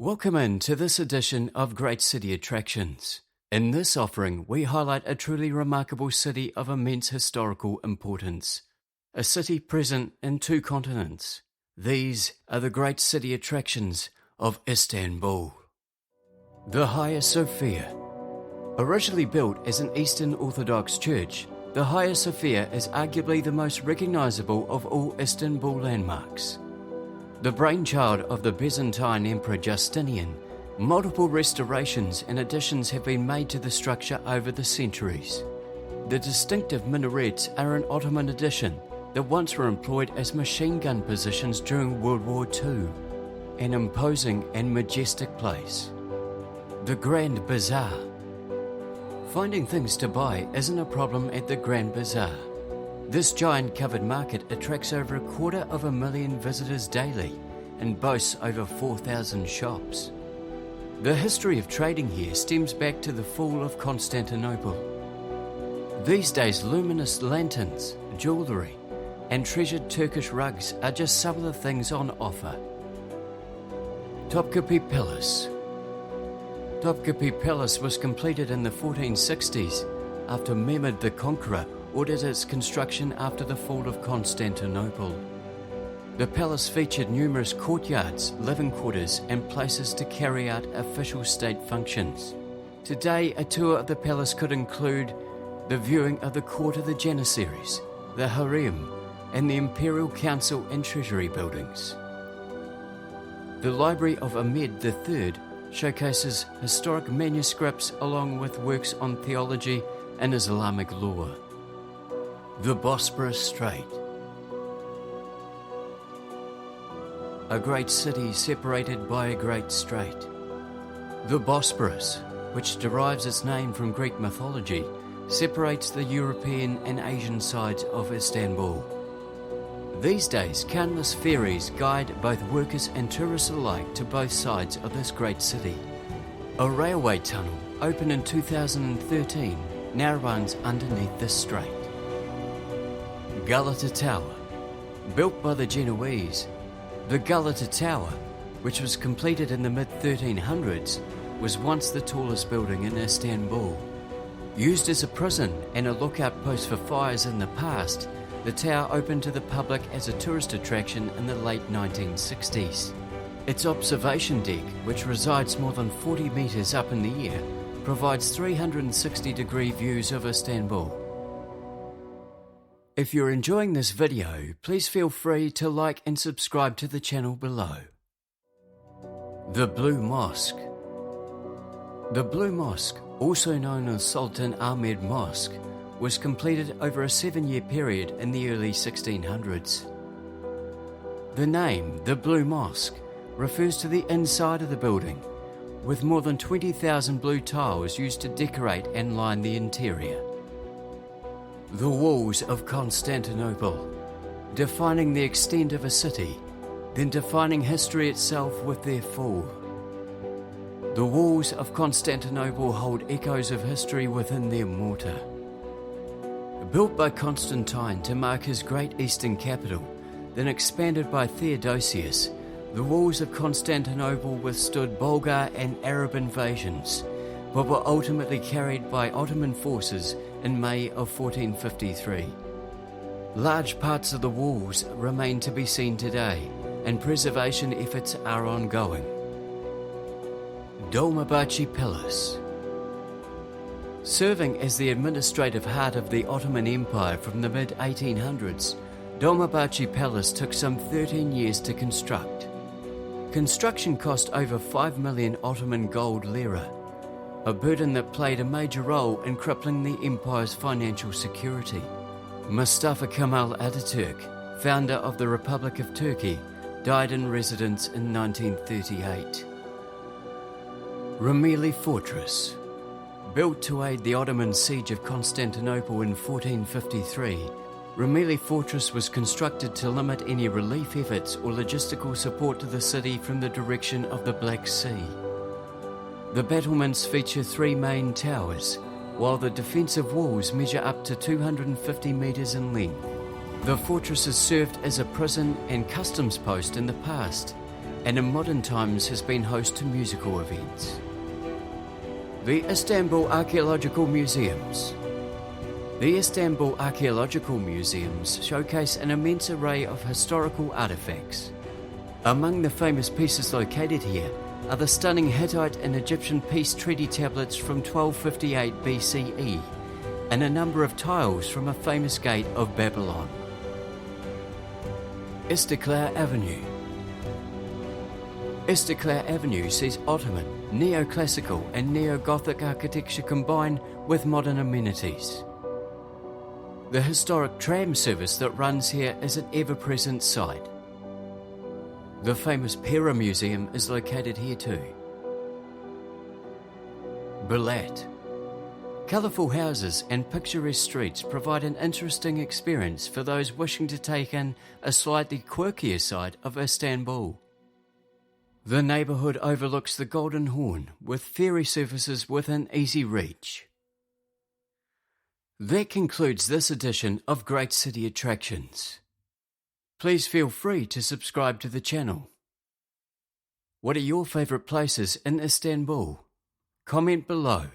Welcome in to this edition of Great City Attractions. In this offering, we highlight a truly remarkable city of immense historical importance. A city present in two continents. These are the Great City Attractions of Istanbul. The Hagia Sofia. Originally built as an Eastern Orthodox church, the Hagia Sofia is arguably the most recognizable of all Istanbul landmarks. The brainchild of the Byzantine Emperor Justinian, multiple restorations and additions have been made to the structure over the centuries. The distinctive minarets are an Ottoman addition that once were employed as machine gun positions during World War II, an imposing and majestic place. The Grand Bazaar. Finding things to buy isn't a problem at the Grand Bazaar. This giant covered market attracts over 250,000 visitors daily and boasts over 4,000 shops. The history of trading here stems back to the fall of Constantinople. These days, luminous lanterns, jewellery, and treasured Turkish rugs are just some of the things on offer. Topkapi Palace. Topkapi Palace was completed in the 1460s after Mehmed the Conqueror ordered its construction after the fall of Constantinople. The palace featured numerous courtyards, living quarters, and places to carry out official state functions. Today, a tour of the palace could include the viewing of the Court of the Janissaries, the Harem, and the Imperial Council and Treasury buildings. The Library of Ahmed III showcases historic manuscripts along with works on theology and Islamic law. The Bosphorus Strait. A great city separated by a great strait. The Bosphorus, which derives its name from Greek mythology, separates the European and Asian sides of Istanbul. These days, countless ferries guide both workers and tourists alike to both sides of this great city. A railway tunnel, opened in 2013, now runs underneath this strait. Galata Tower. Built by the Genoese, the Galata Tower, which was completed in the mid-1300s, was once the tallest building in Istanbul. Used as a prison and a lookout post for fires in the past, the tower opened to the public as a tourist attraction in the late 1960s. Its observation deck, which resides more than 40 meters up in the air, provides 360-degree views of Istanbul. If you're enjoying this video, please feel free to like and subscribe to the channel below. The Blue Mosque. The Blue Mosque, also known as Sultan Ahmed Mosque, was completed over a 7-year period in the early 1600s. The name, the Blue Mosque, refers to the inside of the building, with more than 20,000 blue tiles used to decorate and line the interior. The walls of Constantinople, defining the extent of a city, then defining history itself with their fall. The walls of Constantinople hold echoes of history within their mortar. Built by Constantine to mark his great eastern capital, then expanded by Theodosius, the walls of Constantinople withstood Bulgar and Arab invasions, but were ultimately carried by Ottoman forces in May of 1453. Large parts of the walls remain to be seen today, and preservation efforts are ongoing. Dolmabahce Palace. Serving as the administrative heart of the Ottoman Empire from the mid-1800s, Dolmabahce Palace took some 13 years to construct. Construction cost over 5 million Ottoman gold lira, a burden that played a major role in crippling the empire's financial security. Mustafa Kemal Ataturk, founder of the Republic of Turkey, died in residence in 1938. Rumeli Fortress. Built to aid the Ottoman siege of Constantinople in 1453, Rumeli Fortress was constructed to limit any relief efforts or logistical support to the city from the direction of the Black Sea. The battlements feature 3 main towers, while the defensive walls measure up to 250 meters in length. The fortress has served as a prison and customs post in the past, and in modern times has been host to musical events. The Istanbul Archaeological Museums. The Istanbul Archaeological Museums showcase an immense array of historical artifacts. Among the famous pieces located here are the stunning Hittite and Egyptian peace treaty tablets from 1258 BCE and a number of tiles from a famous gate of Babylon. Istiklal Avenue. Istiklal Avenue sees Ottoman, neoclassical and neo-Gothic architecture combined with modern amenities. The historic tram service that runs here is an ever-present sight. The famous Pera Museum is located here too. Balat. Colourful houses and picturesque streets provide an interesting experience for those wishing to take in a slightly quirkier side of Istanbul. The neighbourhood overlooks the Golden Horn with ferry services within easy reach. That concludes this edition of Great City Attractions. Please feel free to subscribe to the channel. What are your favourite places in Istanbul? Comment below.